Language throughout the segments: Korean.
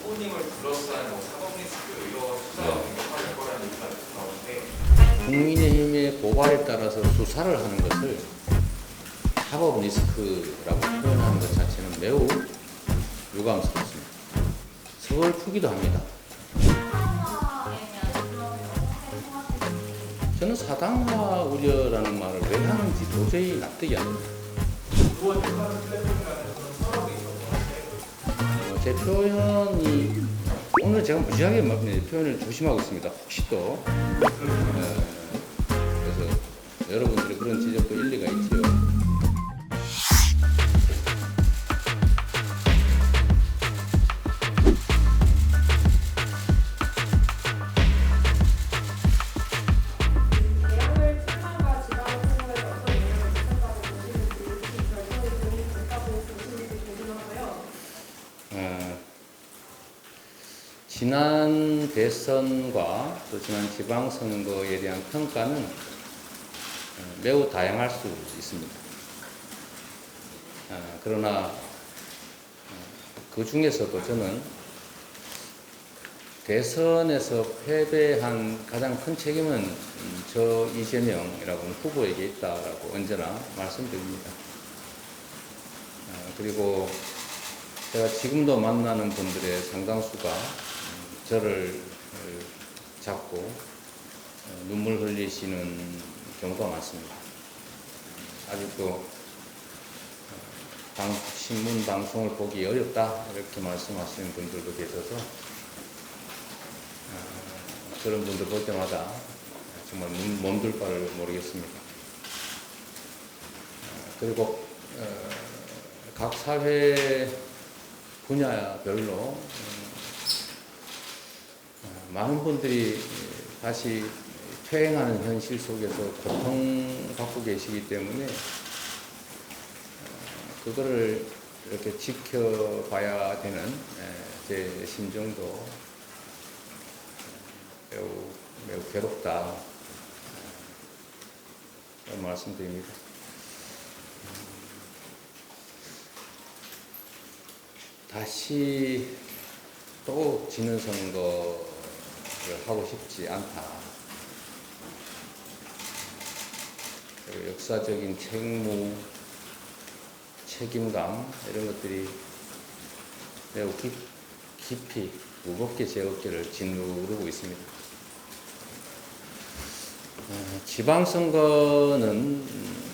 후보님을 둘러싼 뭐 사법 리스크 이런 수사가 공격할 거라는 얘기가 나오는데 국민의힘의 고발에 따라서 수사를 하는 것을 사법 리스크라고 표현하는 것 자체는 매우 유감스럽습니다. 서글프기도 합니다. 저는 사당화 우려라는 말을 왜 하는지 도저히 납득이 안 됩니다. 제 표현이 오늘 제가 무지하게 표현을 조심하고 있습니다. 혹시 또 그래서 여러분들의 그런 지적도 일리가 있지요. 대학을 출마가 지방선거에 어떤 영향을 미쳤다고 보시는지, 이 결정이 도움이 됐다고 보시는지 궁금하고요. 지난 대선과 또 지난 지방선거에 대한 평가는 매우 다양할 수 있습니다. 그러나 그 중에서도 저는 대선에서 패배한 가장 큰 책임은 저 이재명이라고 하는 후보에게 있다라고 언제나 말씀드립니다. 그리고 제가 지금도 만나는 분들의 상당수가 저를 잡고 눈물 흘리시는 경우가 많습니다. 아직도 신문 방송을 보기 어렵다 이렇게 말씀하시는 분들도 계셔서 그런 분들 볼 때마다 정말 몸둘 바를 모르겠습니다. 그리고 각 사회 분야별로 많은 분들이 다시 퇴행하는 현실 속에서 고통받고 계시기 때문에 그거를 이렇게 지켜봐야 되는 제 심정도 매우 괴롭다 그런 말씀드립니다. 다시 또 지는 선거를 하고 싶지 않다. 그리고 역사적인 책무, 책임감 이런 것들이 매우 깊이 무겁게 제 어깨를 짓누르고 있습니다. 지방선거는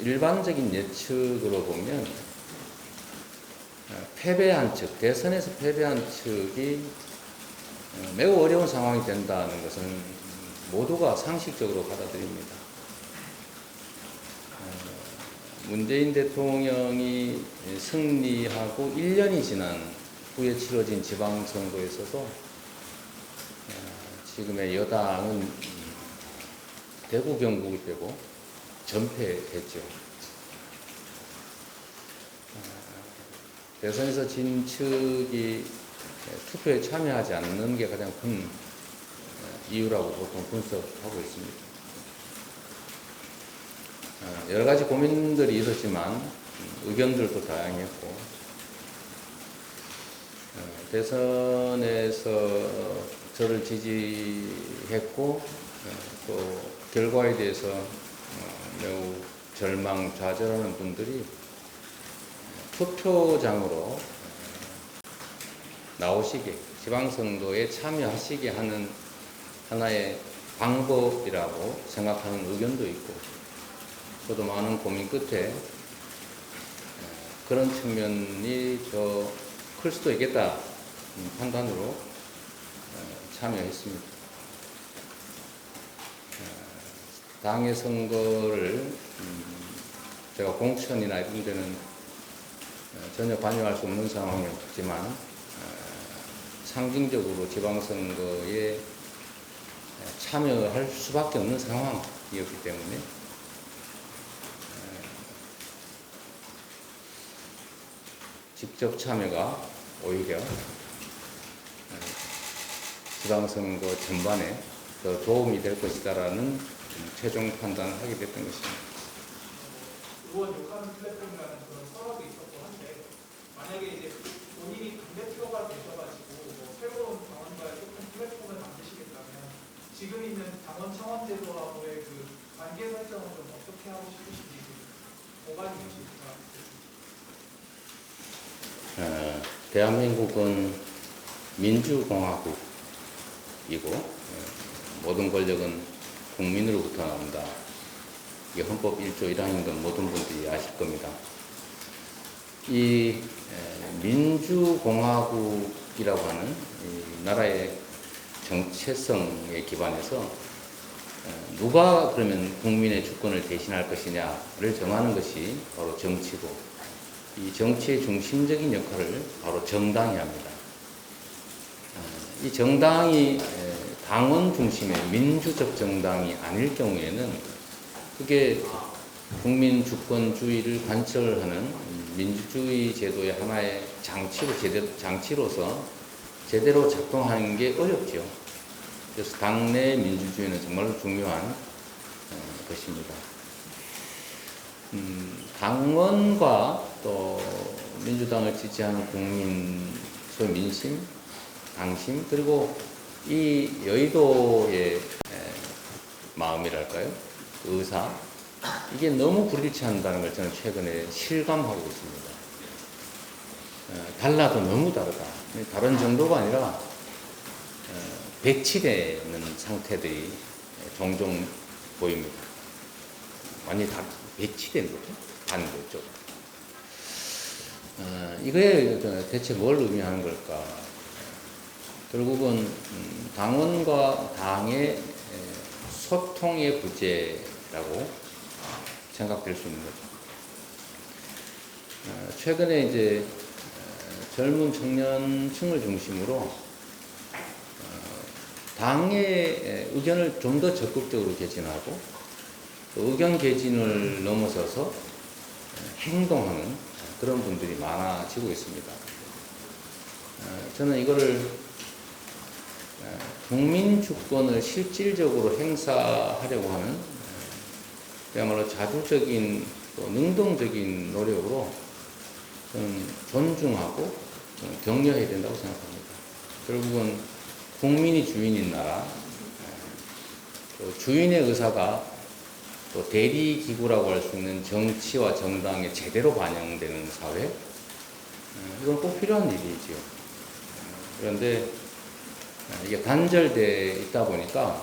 일반적인 예측으로 보면 패배한 측, 대선에서 패배한 측이 매우 어려운 상황이 된다는 것은 모두가 상식적으로 받아들입니다. 문재인 대통령이 승리하고 1년이 지난 후에 치러진 지방선거에 있어서 지금의 여당은 대구 경북을 빼고 전패했죠. 대선에서 진 측이 투표에 참여하지 않는 게 가장 큰 이유라고 보통 분석하고 있습니다. 여러 가지 고민들이 있었지만 의견들도 다양했고 대선에서 저를 지지했고 또 결과에 대해서 매우 절망, 좌절하는 분들이 투표장으로 나오시게, 지방선거에 참여하시게 하는 하나의 방법이라고 생각하는 의견도 있고, 저도 많은 고민 끝에 그런 측면이 더 클 수도 있겠다 판단으로 참여했습니다. 당의 선거를 제가 공천이나 이런 데는 전혀 관여할 수 없는 상황이었지만 상징적으로 지방선거에 참여할 수밖에 없는 상황이었기 때문에 직접 참여가 오히려 지방선거 전반에 더 도움이 될 것이다라는 최종 판단을 하게 됐던 것입니다. 의원 욕하는 플랫폼이라는 그런 서랍이 있었고 한데 만약에 이제 본인이 당대표가 되셔가지고 뭐 새로운 하고 싶으신지 뭐가 있으실까? 대한민국은 민주공화국이고 모든 권력은 국민으로부터 나온다. 이게 헌법 1조 1항인 건 모든 분들이 아실 겁니다. 이 민주공화국이라고 하는 이 나라의 정체성에 기반해서 누가 그러면 국민의 주권을 대신할 것이냐를 정하는 것이 바로 정치고, 이 정치의 중심적인 역할을 바로 정당이 합니다. 이 정당이 당원 중심의 민주적 정당이 아닐 경우에는 그게 국민 주권주의를 관철하는 민주주의 제도의 하나의 장치로서 제대로 작동하는 게 어렵죠. 그래서 당내 민주주의는 정말로 중요한 것입니다. 당원과 또 민주당을 지지하는 국민, 소위 민심, 당심, 그리고 이 여의도의 마음이랄까요? 의사, 이게 너무 불일치한다는 걸 저는 최근에 실감하고 있습니다. 달라도 너무 다르다. 다른 정도가 아니라 배치되는 상태들이 종종 보입니다. 완전히 다 배치된 거죠. 반대쪽. 이거에 대체 뭘 의미하는 걸까? 결국은 당원과 당의 소통의 부재라고 생각될 수 있는 거죠. 최근에 이제 젊은 청년층을 중심으로 당의 의견을 좀 더 적극적으로 개진하고 또 의견 개진을 넘어서서 행동하는 그런 분들이 많아지고 있습니다. 저는 이거를 국민 주권을 실질적으로 행사하려고 하는 그야말로 자주적인 또 능동적인 노력으로 저는 존중하고 격려해야 된다고 생각합니다. 결국은 국민이 주인인 나라, 또 주인의 의사가 또 대리기구라고 할 수 있는 정치와 정당에 제대로 반영되는 사회, 이건 꼭 필요한 일이지요. 그런데 이게 단절되어 있다 보니까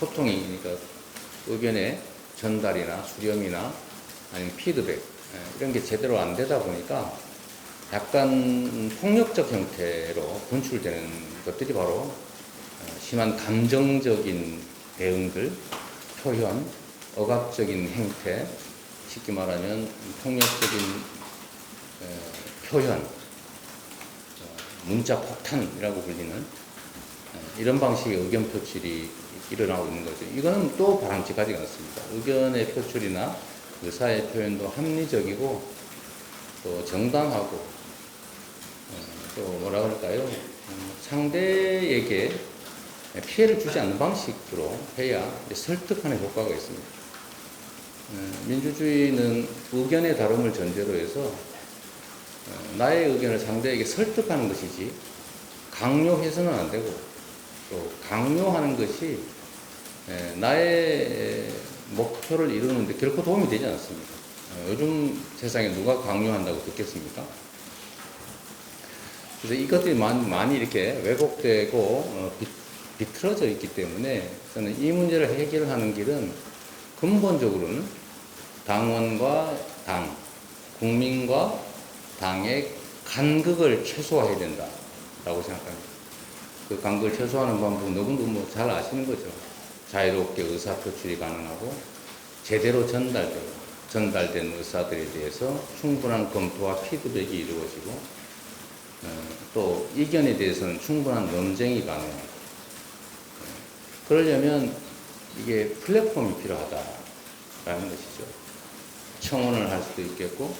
소통이, 그러니까 의견의 전달이나 수렴이나 아니면 피드백, 이런 게 제대로 안 되다 보니까 약간 폭력적 형태로 분출되는 것들이 바로 심한 감정적인 대응들, 표현, 억압적인 행태, 쉽게 말하면 폭력적인 표현, 문자 폭탄이라고 불리는 이런 방식의 의견 표출이 일어나고 있는 거죠. 이거는 또 바람직하지가 않습니다. 의견의 표출이나 의사의 표현도 합리적이고 또 정당하고 또 뭐라 그럴까요? 상대에게 피해를 주지 않는 방식으로 해야 설득하는 효과가 있습니다. 민주주의는 의견의 다름을 전제로 해서 나의 의견을 상대에게 설득하는 것이지 강요해서는 안 되고 또 강요하는 것이 나의 목표를 이루는데 결코 도움이 되지 않습니다. 요즘 세상에 누가 강요한다고 듣겠습니까? 그래서 이것들이 많이 이렇게 왜곡되고 비틀어져 있기 때문에 저는 이 문제를 해결하는 길은 근본적으로는 당원과 당, 국민과 당의 간극을 최소화해야 된다라고 생각합니다. 그 간극을 최소화하는 방법은 너무 잘 아시는 거죠. 자유롭게 의사 표출이 가능하고 제대로 전달된 의사들에 대해서 충분한 검토와 피드백이 이루어지고 또 이견에 대해서는 충분한 논쟁이 가능하고 그러려면 이게 플랫폼이 필요하다라는 것이죠. 청원을 할 수도 있겠고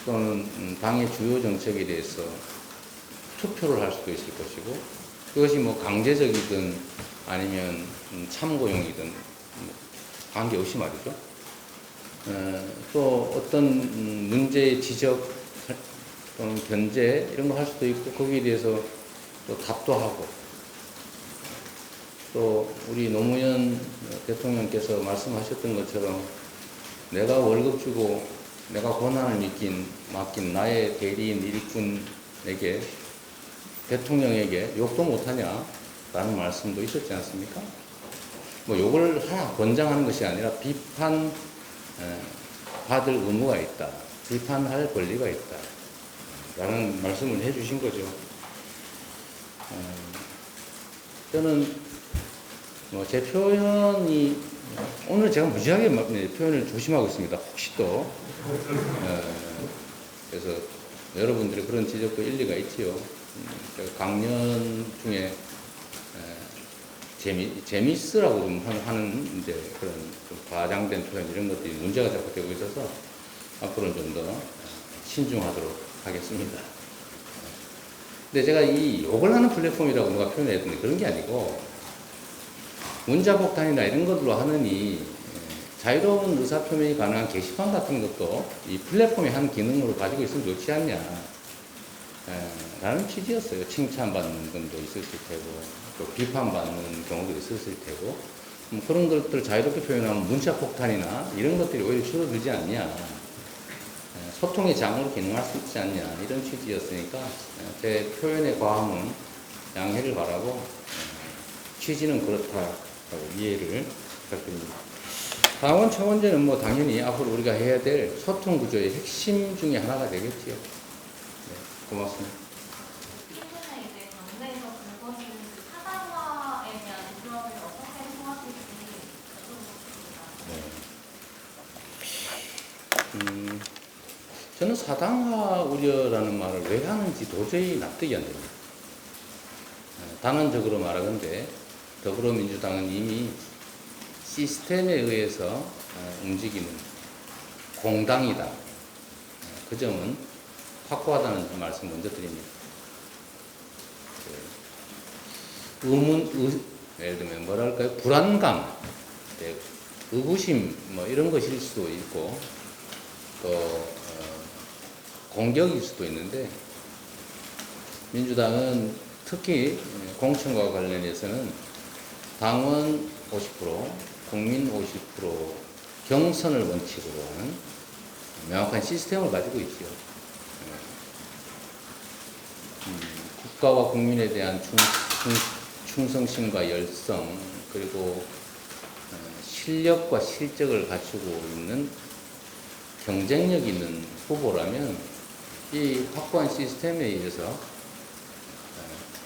또는 당의 주요 정책에 대해서 투표를 할 수도 있을 것이고 그것이 뭐 강제적이든 아니면 참고용이든 관계없이 말이죠. 또 어떤 문제의 지적 또는 견제 이런 거 할 수도 있고 거기에 대해서 또 답도 하고 또 우리 노무현 대통령께서 말씀하셨던 것처럼 내가 월급 주고 내가 권한을 맡긴 나의 대리인 일꾼에게 대통령에게 욕도 못하냐 라는 말씀도 있었지 않습니까? 뭐 욕을 하나 권장하는 것이 아니라 비판 받을 의무가 있다. 비판할 권리가 있다. 라는 말씀을 해주신 거죠. 저는 뭐 제 표현이 오늘 제가 무지하게 표현을 조심하고 있습니다. 혹시 또 그래서 여러분들의 그런 지적도 일리가 있지요. 제가 강연 중에 재미있으라고 좀 하는 이제 그런 좀 과장된 표현 이런 것들이 문제가 자꾸 되고 있어서 앞으로는 좀 더 신중하도록 하겠습니다. 근데 제가 이 욕을 하는 플랫폼이라고 누가 표현했는데 그런 게 아니고 문자폭탄이나 이런 것들로 하느니 자유로운 의사표명이 가능한 게시판 같은 것도 이 플랫폼의 한 기능으로 가지고 있으면 좋지 않냐 라는 취지였어요. 칭찬받는 분도 있었을 테고 또 비판받는 경우도 있었을 테고 그런 것들을 자유롭게 표현하면 문자폭탄이나 이런 것들이 오히려 줄어들지 않냐, 소통의 장으로 기능할 수 있지 않냐 이런 취지였으니까 제 표현의 과함은 양해를 바라고 취지는 그렇다고 이해를 부탁드립니다. 당원 청원제는 뭐 당연히 앞으로 우리가 해야 될 소통 구조의 핵심 중에 하나가 되겠지요. 네, 고맙습니다. 최근에 이제 당내에서 불거진 그 사당화에 대한 우려를 어떻게 해소하실지 여쭤보겠습니다. 저는 사당화 우려라는 말을 왜 하는지 도저히 납득이 안 됩니다. 단언적으로 말하건대 더불어민주당은 이미 시스템에 의해서 움직이는 공당이다. 그 점은 확고하다는 말씀 먼저 드립니다. 예를 들면 뭐랄까요? 불안감, 의구심 뭐 이런 것일 수도 있고 또 공격일 수도 있는데 민주당은 특히 공천과 관련해서는 당원 50%, 국민 50% 경선을 원칙으로 하는 명확한 시스템을 가지고 있죠. 국가와 국민에 대한 충성심과 열성 그리고 실력과 실적을 갖추고 있는 경쟁력 있는 후보라면 이 확고한 시스템에 의해서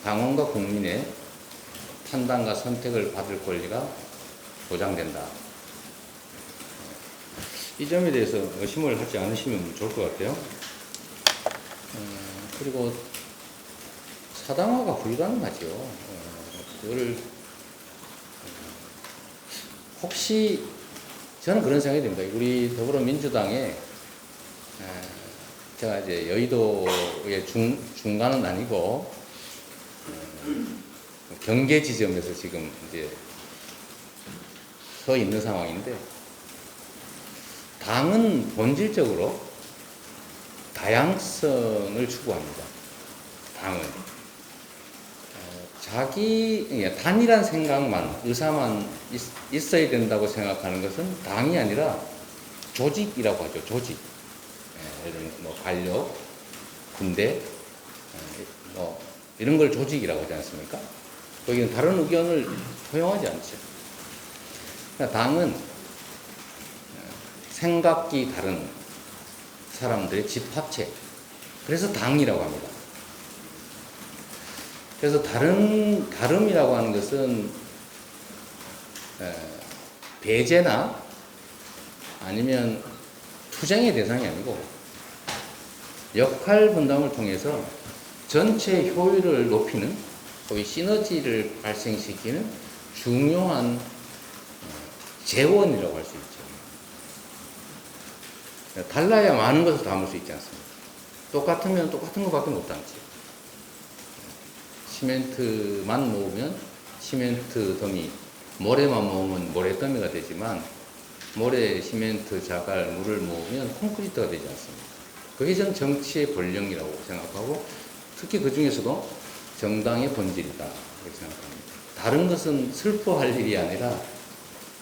당원과 국민의 판단과 선택을 받을 권리가 보장된다. 이 점에 대해서 의심을 하지 않으시면 좋을 것 같아요. 그리고 사당화가 불가능하죠. 그걸 혹시 저는 그런 생각이 듭니다. 우리 더불어민주당에 제가 이제 여의도의 중간은 아니고 경계 지점에서 지금 이제 서 있는 상황인데 당은 본질적으로 다양성을 추구합니다. 당은 자기 단일한 생각만 의사만 있어야 된다고 생각하는 것은 당이 아니라 조직이라고 하죠. 조직. 예를 들면 뭐 관력, 군대, 뭐 이런 걸 조직이라고 하지 않습니까? 거기는 다른 의견을 허용하지 않죠. 그러니까 당은 생각이 다른 사람들의 집합체. 그래서 당이라고 합니다. 그래서 다름이라고 하는 것은 배제나 아니면 투쟁의 대상이 아니고 역할 분담을 통해서 전체 효율을 높이는 소위 시너지를 발생시키는 중요한 재원이라고 할 수 있죠. 달라야 많은 것을 담을 수 있지 않습니까? 똑같으면 똑같은 것밖에 못 담지. 시멘트만 모으면 시멘트 더미, 모래만 모으면 모래더미가 되지만 모래, 시멘트, 자갈, 물을 모으면 콘크리트가 되지 않습니까? 그게 전 정치의 본령이라고 생각하고 특히 그 중에서도 정당의 본질이다 이렇게 생각합니다. 다른 것은 슬퍼할 일이 아니라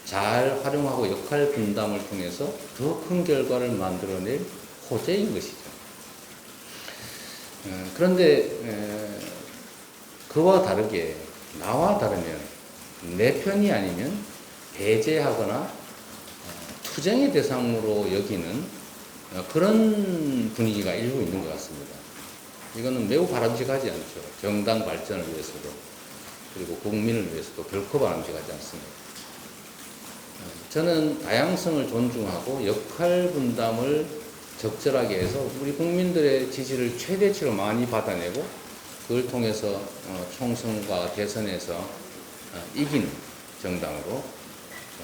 잘 활용하고 역할 분담을 통해서 더 큰 결과를 만들어낼 호재인 것이죠. 그런데 그와 다르게 나와 다르면 내 편이 아니면 배제하거나 투쟁의 대상으로 여기는 그런 분위기가 일부 있는 것 같습니다. 이거는 매우 바람직하지 않죠. 정당 발전을 위해서도 그리고 국민을 위해서도 결코 바람직하지 않습니다. 저는 다양성을 존중하고 역할 분담을 적절하게 해서 우리 국민들의 지지를 최대치로 많이 받아내고 그걸 통해서 총선과 대선에서 이기는 정당으로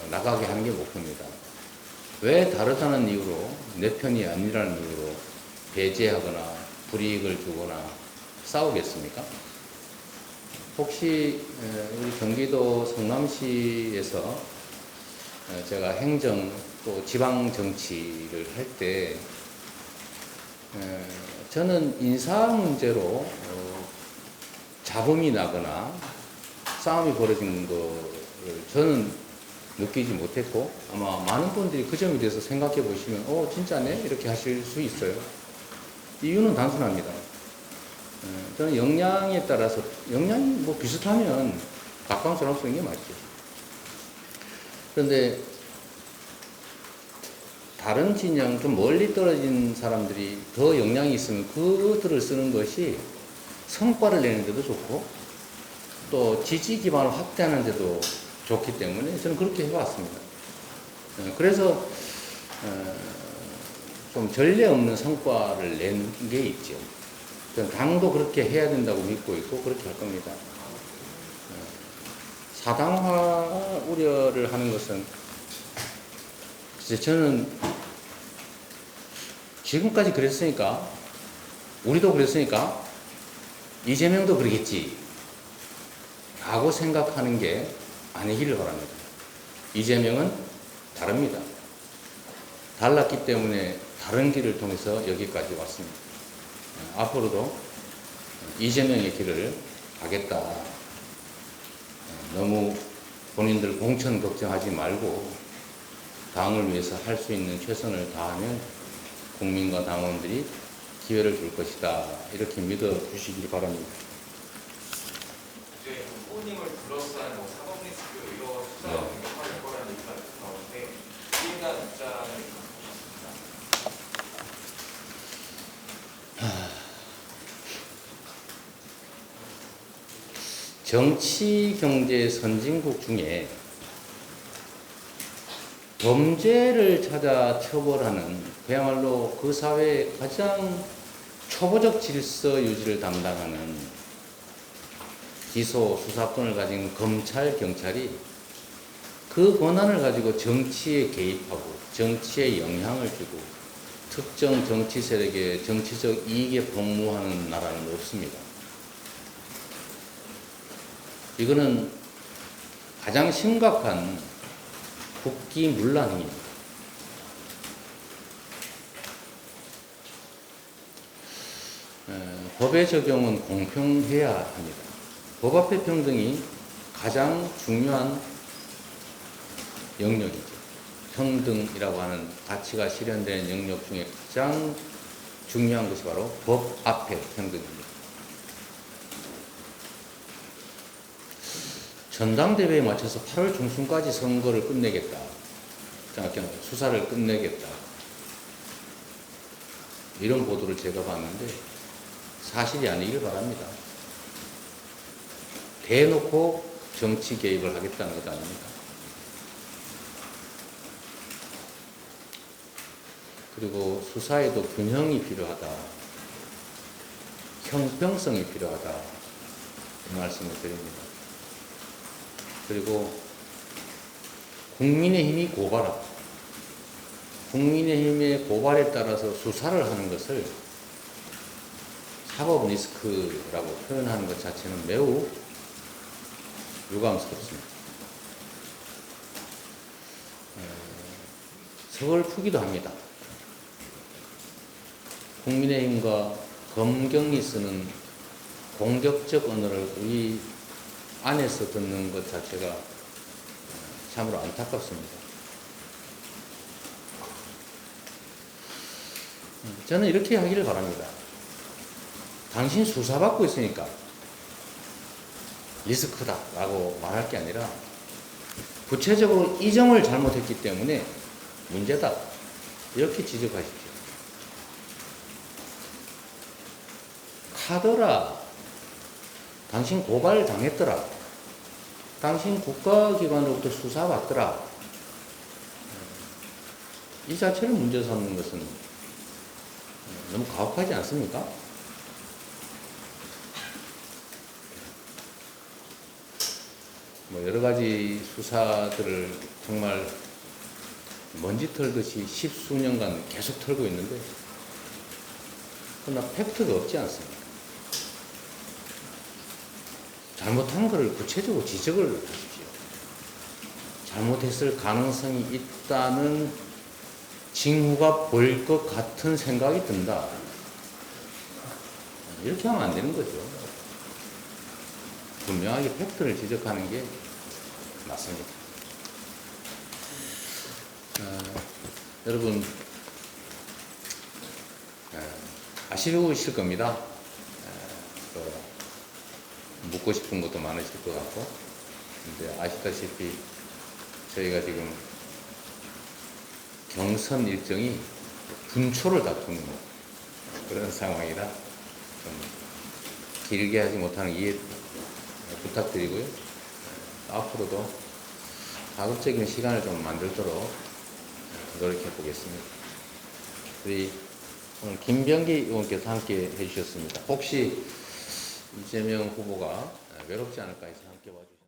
나가게 하는 게 목표입니다. 왜 다르다는 이유로 내 편이 아니라는 이유로 배제하거나 불이익을 주거나 싸우겠습니까? 혹시 우리 경기도 성남시에서 제가 행정 또 지방 정치를 할 때 저는 인사 문제로 잡음이 나거나 싸움이 벌어지는 거를 저는 느끼지 못했고 아마 많은 분들이 그 점에 대해서 생각해 보시면 진짜네? 이렇게 하실 수 있어요. 이유는 단순합니다. 저는 역량에 따라서 역량이 뭐 비슷하면 각광선언 쓰는 게 맞죠. 그런데 다른 진영 좀 멀리 떨어진 사람들이 더 역량이 있으면 그들을 쓰는 것이 성과를 내는 데도 좋고 또 지지 기반을 확대하는 데도 좋기 때문에 저는 그렇게 해왔습니다. 그래서 좀 전례 없는 성과를 낸 게 있죠. 저는 당도 그렇게 해야 된다고 믿고 있고 그렇게 할 겁니다. 사당화 우려를 하는 것은 저는 지금까지 그랬으니까 우리도 그랬으니까 이재명도 그러겠지 하고 생각하는 게 아니기를 바랍니다. 이재명은 다릅니다. 달랐기 때문에 다른 길을 통해서 여기까지 왔습니다. 앞으로도 이재명의 길을 가겠다. 너무 본인들 공천 걱정하지 말고 당을 위해서 할 수 있는 최선을 다하면 국민과 당원들이 기회를 줄 것이다. 이렇게 믿어 주시기 바랍니다. 이제 후보님을 둘러싼 뭐 사법 리스크 이런 수사가 공격할 거라는 얘기가 나오는데 시민단 입장을 정치 경제 선진국 중에 범죄를 찾아 처벌하는 그야말로 그 사회의 가장 초보적 질서 유지를 담당하는 기소 수사권을 가진 검찰, 경찰이 그 권한을 가지고 정치에 개입하고 정치에 영향을 주고 특정 정치 세력의 정치적 이익에 복무하는 나라는 없습니다. 이거는 가장 심각한 국기문란입니다. 법의 적용은 공평해야 합니다. 법 앞의 평등이 가장 중요한 영역이죠. 평등이라고 하는 가치가 실현되는 영역 중에 가장 중요한 것이 바로 법 앞의 평등입니다. 전당대회에 맞춰서 8월 중순까지 선거를 끝내겠다. 수사를 끝내겠다. 이런 보도를 제가 봤는데 사실이 아니길 바랍니다. 대놓고 정치 개입을 하겠다는 것 아닙니까? 그리고 수사에도 균형이 필요하다. 형평성이 필요하다. 이 말씀을 드립니다. 그리고 국민의힘이 고발하고 국민의힘의 고발에 따라서 수사를 하는 것을 사법 리스크라고 표현하는 것 자체는 매우 유감스럽습니다. 서글프기도 합니다. 국민의힘과 검경이 쓰는 공격적 언어를 우리 안에서 듣는 것 자체가 참으로 안타깝습니다. 저는 이렇게 하기를 바랍니다. 당신 수사받고 있으니까 리스크다라고 말할 게 아니라 구체적으로 이 점을 잘못했기 때문에 문제다. 이렇게 지적하십시오. 카더라. 당신 고발 당했더라. 당신 국가기관으로부터 수사받더라. 이 자체를 문제 삼는 것은 너무 가혹하지 않습니까? 뭐 여러 가지 수사들을 정말 먼지 털듯이 십수년간 계속 털고 있는데, 그러나 팩트가 없지 않습니까? 잘못한 것을 구체적으로 지적을 하십시오. 잘못했을 가능성이 있다는 징후가 보일 것 같은 생각이 든다. 이렇게 하면 안 되는 거죠. 분명하게 팩트를 지적하는 게 맞습니다. 여러분, 아쉬우실 겁니다. 묻고 싶은 것도 많으실 것 같고, 이제 아시다시피 저희가 지금 경선 일정이 분초를 다투는 그런 상황이라 좀 길게 하지 못하는 이해 부탁드리고요. 앞으로도 가급적인 시간을 좀 만들도록 노력해 보겠습니다. 우리 오늘 김병기 의원께서 함께 해주셨습니다. 혹시 이재명 후보가 외롭지 않을까 해서 함께 와주셨습니다.